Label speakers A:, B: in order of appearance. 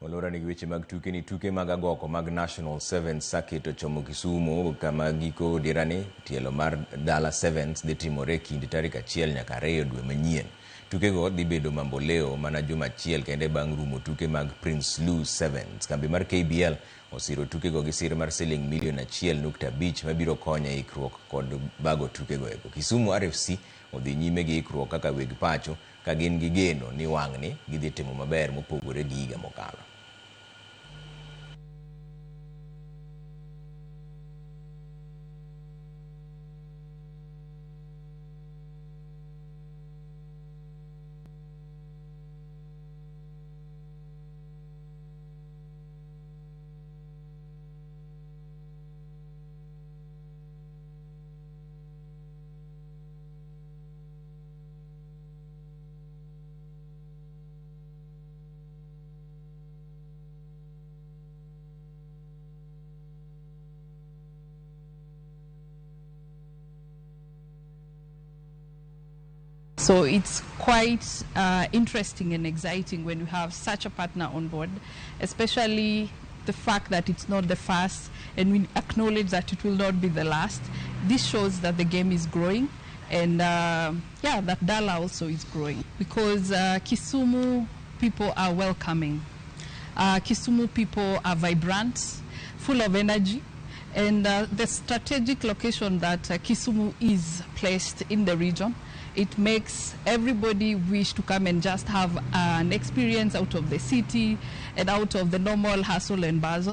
A: Olora ni weche mag tuke ni tuke mag agoko mag National Sevens Circuit ochomo Kisumu kama giko dirani tielo mar dala Sevens dhi timore kind tarik 1 nyaka 2 dwe manyien. Tuke go dhi bedo mamboleo mana juma achiel kende bang' rumo tuke mag Prince Louis Sevens. Kambi mar KBL osiro tuke go gi sir mar siling milion 1.5 mabiro konyo Ikruok kod bago tuke go eko. Kisumu RFC odhi nyime gi Ikruok kaka weg pacho ka gin gi geno ni wang'ni gidhi timo maber mopogore gi higa mokalo.
B: So it's quite interesting and exciting when you have such a partner on board, especially the fact that it's not the first, and we acknowledge that it will not be the last. This shows that the game is growing, and that dala also is growing, because Kisumu people are welcoming. Kisumu people are vibrant, full of energy, and the strategic location that Kisumu is placed in the region, it makes everybody wish to come and just have an experience out of the city and out of the normal hustle and bustle.